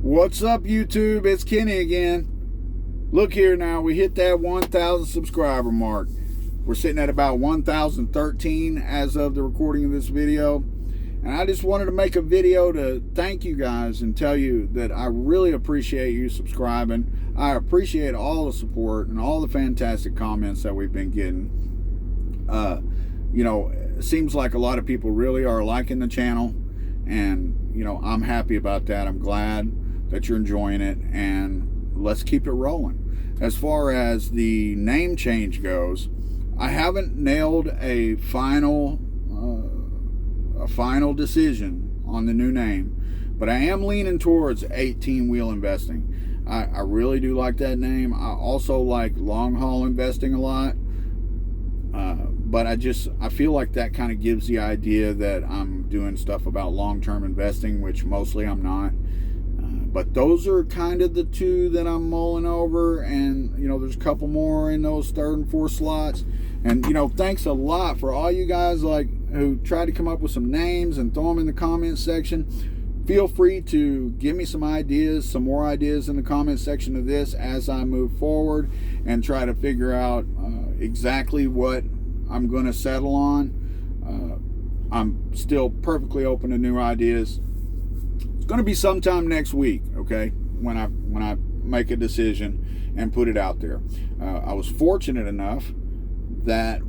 What's up, YouTube? It's Kenny again. Look here now, we hit that 1,000 subscriber mark. We're sitting at about 1,013 as of the recording of this video. And I just wanted to make a video to thank you guys and tell you that I really appreciate you subscribing. I appreciate all the support and all the fantastic comments that we've been getting. It seems like a lot of people really are liking the channel. And, I'm happy about that. I'm glad that you're enjoying it, and let's keep it rolling. As far as the name change goes, I haven't nailed a final decision on the new name, but I am leaning towards 18 Wheel Investing. I really do like that name. I also like Long Haul Investing a lot, but I feel like that kind of gives the idea that I'm doing stuff about long-term investing, which mostly I'm not. But those are kind of the two that I'm mulling over, and there's a couple more in those third and fourth slots. And thanks a lot for all you guys who tried to come up with some names and throw them in the comments section. Feel free to give me some more ideas in the comment section of this as I move forward and try to figure out exactly what I'm going to settle on. I'm still perfectly open to new ideas. Going to be sometime next week, okay, when I make a decision and put it out there. I was fortunate enough that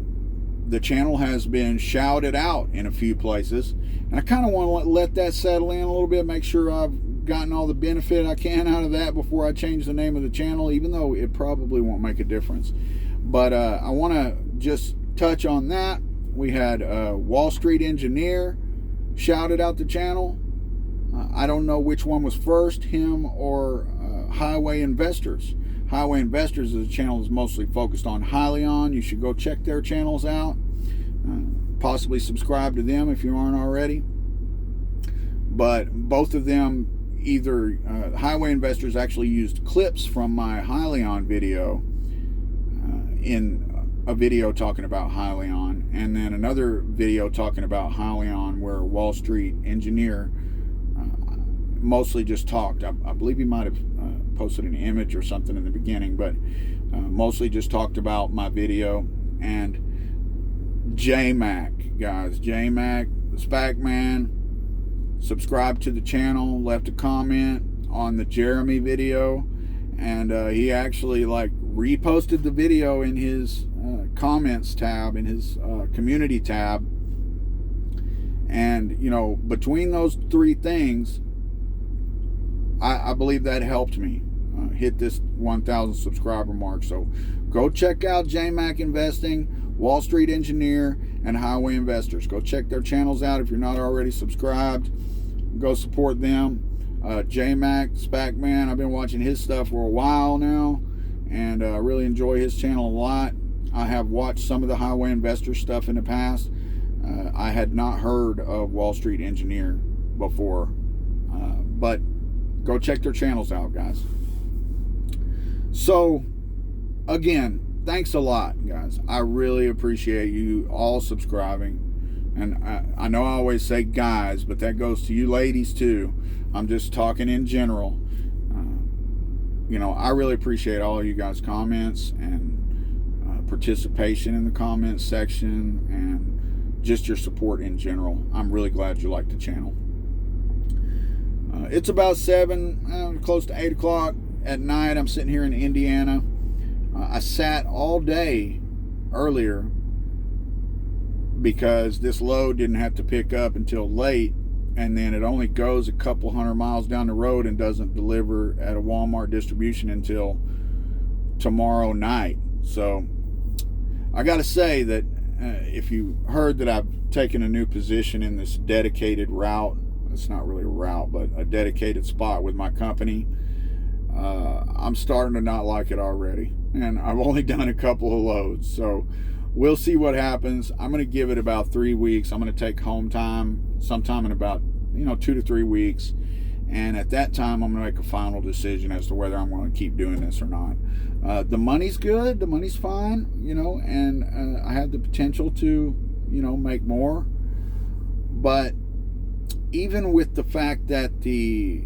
the channel has been shouted out in a few places, and I kind of want to let that settle in a little bit, make sure I've gotten all the benefit I can out of that before I change the name of the channel, even though it probably won't make a difference. But I want to just touch on that. We had Wall Street Engineer shouted out the channel. I don't know which one was first, him or Highway Investors. Highway Investors is a channel that's mostly focused on Hyliion. You should go check their channels out. Possibly subscribe to them if you aren't already. But both of them, either Highway Investors actually used clips from my Hyliion video in a video talking about Hyliion, and then another video talking about Hyliion where Wall Street Engineer mostly just talked. I believe he might have posted an image or something in the beginning, but mostly just talked about my video. And J-Mac, guys, J-Mac, the SPAC man, subscribed to the channel, left a comment on the Jeremy video, and he actually reposted the video in his comments tab, in his community tab. And between those three things, I believe that helped me hit this 1,000 subscriber mark. So go check out J-Mac Investing, Wall Street Engineer, and Highway Investors. Go check their channels out if you're not already subscribed. Go support them. J-Mac, SPAC Man, I've been watching his stuff for a while now, and I really enjoy his channel a lot. I have watched some of the Highway Investor stuff in the past. I had not heard of Wall Street Engineer before, but go check their channels out, guys. So, again, thanks a lot, guys. I really appreciate you all subscribing. And I know I always say guys, but that goes to you ladies too. I'm just talking in general. I really appreciate all of you guys' comments and participation in the comments section and just your support in general. I'm really glad you like the channel. It's about 7, close to 8 o'clock at night. I'm sitting here in Indiana. I sat all day earlier because this load didn't have to pick up until late, and then it only goes a couple 100 miles down the road and doesn't deliver at a Walmart distribution until tomorrow night. So I got to say that if you heard that I've taken a new position in this dedicated route, it's not really a route, but a dedicated spot with my company, I'm starting to not like it already. And I've only done a couple of loads, so we'll see what happens. I'm going to give it about 3 weeks. I'm going to take home time sometime in about 2 to 3 weeks, and at that time I'm going to make a final decision as to whether I'm going to keep doing this or not. The money's good, the money's fine, and I have the potential to make more. But even with the fact that the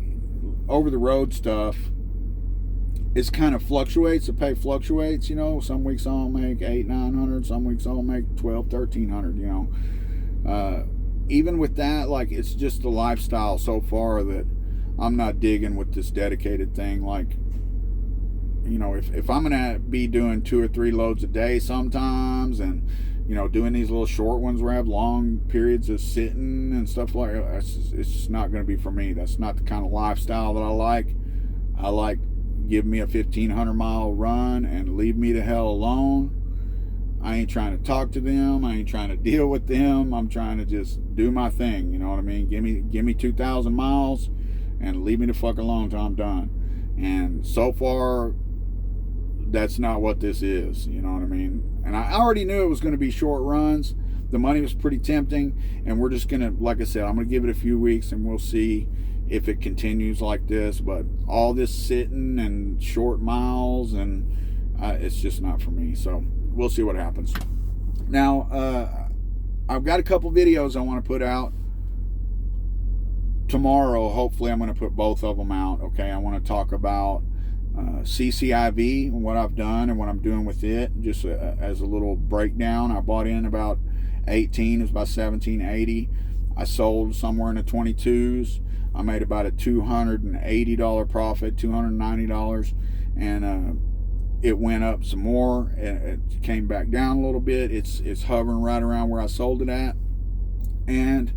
over the road stuff, it's kind of fluctuates. The pay fluctuates, you know. Some weeks I'll make $800-900, some weeks I'll make $1,200-1,300, you know. Even with that, like, it's just the lifestyle so far that I'm not digging with this dedicated thing. Like, you know, if I'm gonna be doing 2 or 3 loads a day sometimes, and, you know, doing these little short ones where I have long periods of sitting and stuff like that, it's just not going to be for me. That's not the kind of lifestyle that I like. I like, give me a 1,500 mile run and leave me the hell alone. I ain't trying to talk to them. I ain't trying to deal with them. I'm trying to just do my thing. You know what I mean? Give me 2,000 miles and leave me the fuck alone till I'm done. And so far, that's not what this is. You know what I mean? And I already knew it was going to be short runs. The money was pretty tempting, and we're just going to, like I said, I'm going to give it a few weeks and we'll see if it continues like this. But all this sitting and short miles, and it's just not for me. So we'll see what happens. Now, I've got a couple videos I want to put out tomorrow. Hopefully I'm going to put both of them out. Okay, I want to talk about CCIV and what I've done and what I'm doing with it, just as a little breakdown. I bought in about 18, it was about 1780. I sold somewhere in the 22s. I made about a $280 profit, $290, and it went up some more. It came back down a little bit. It's hovering right around where I sold it at. And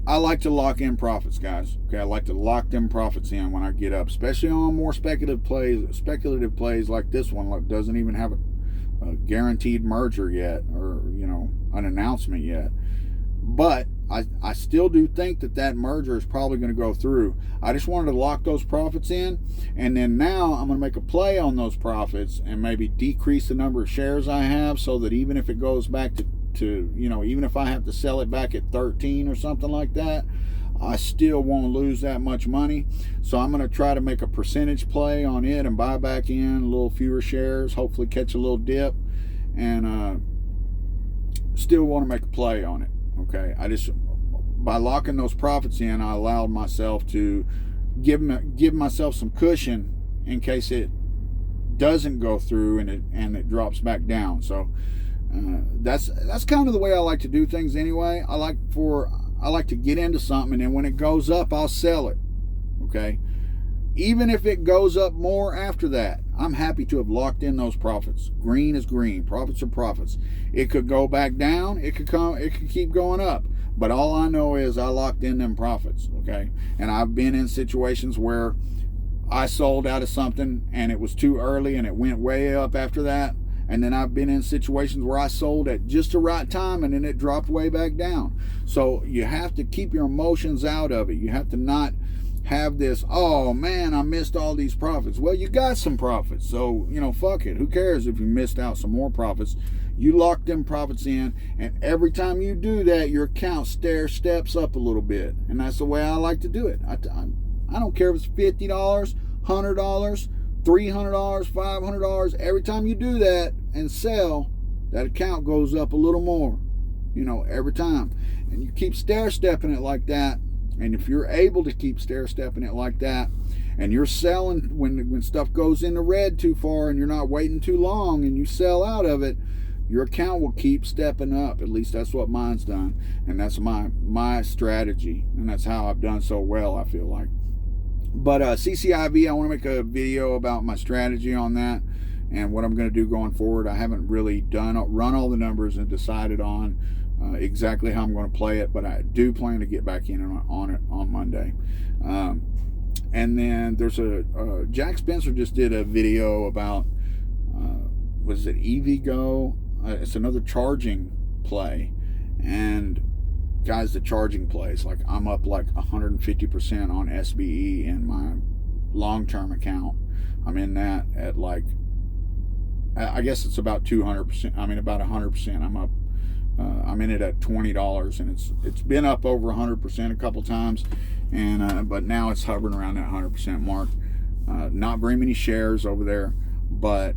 I like to lock in profits, guys. Okay, I like to lock them profits in when I get up, especially on more speculative plays like this one. Like, doesn't even have a guaranteed merger yet, or, you know, an announcement yet. But I still do think that merger is probably going to go through. I just wanted to lock those profits in, and then now I'm going to make a play on those profits and maybe decrease the number of shares I have, so that even if it goes back to, you know, even if I have to sell it back at 13 or something like that, I still won't lose that much money. So I'm going to try to make a percentage play on it and buy back in a little fewer shares, hopefully catch a little dip, and still want to make a play on it. Okay, by locking those profits in, I allowed myself to give myself some cushion in case it doesn't go through and it drops back down. So that's kind of the way I like to do things anyway. I like to get into something, and then when it goes up, I'll sell it. Okay, even if it goes up more after that, I'm happy to have locked in those profits. Green is green, profits are profits. It could go back down, it could keep going up, but all I know is I locked in them profits. Okay, and I've been in situations where I sold out of something and it was too early and it went way up after that. And then I've been in situations where I sold at just the right time and then it dropped way back down. So you have to keep your emotions out of it. You have to not have this, oh man, I missed all these profits. Well, you got some profits, so, you know, fuck it. Who cares if you missed out some more profits? You lock them profits in, and every time you do that, your account steps up a little bit. And that's the way I like to do it. I don't care if it's $50, $100, $300, $500. Every time you do that and sell, that account goes up a little more, you know, every time. And you keep stair-stepping it like that. And if you're able to keep stair-stepping it like that, and you're selling when stuff goes in the red too far and you're not waiting too long and you sell out of it, your account will keep stepping up. At least that's what mine's done. And that's my strategy. And that's how I've done so well, I feel like. But CCIV, I want to make a video about my strategy on that and what I'm going to do going forward. I haven't really run all the numbers and decided on exactly how I'm going to play it, but I do plan to get back in on it on Monday. And then there's Jack Spencer just did a video about was it EVgo? It's another charging play, and guys, the charging plays, like, I'm up like 150% on SBE in my long-term account. I'm in that at like, I guess it's about 200%. I mean, about 100%. I'm up. I'm in it at $20, and it's been up over 100% a couple times, and but now it's hovering around that 100% mark. Not very many shares over there, but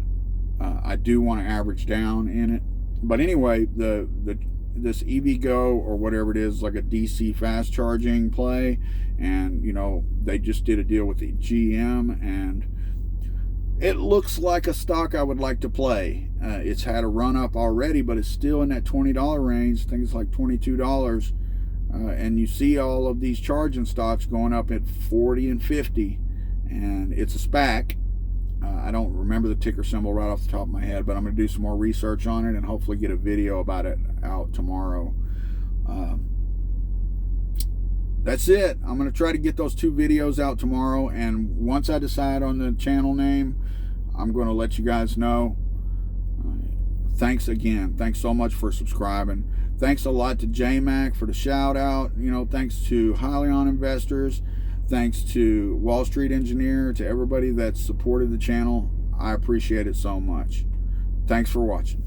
I do want to average down in it. But anyway, the this EVgo or whatever it is, like a DC fast charging play, and you know, they just did a deal with the GM, and it looks like a stock I would like to play. It's had a run up already, but it's still in that $20 range. Things like $22, and you see all of these charging stocks going up at 40 and 50, and it's a SPAC. I don't remember the ticker symbol right off the top of my head, but I'm going to do some more research on it and hopefully get a video about it out tomorrow. That's it. I'm going to try to get those 2 videos out tomorrow, and once I decide on the channel name, I'm going to let you guys know. Thanks again. Thanks so much for subscribing. Thanks a lot to JMac for the shout out. You know, thanks to Hyliion Investors. Thanks to Wall Street Engineer, to everybody that's supported the channel. I appreciate it so much. Thanks for watching.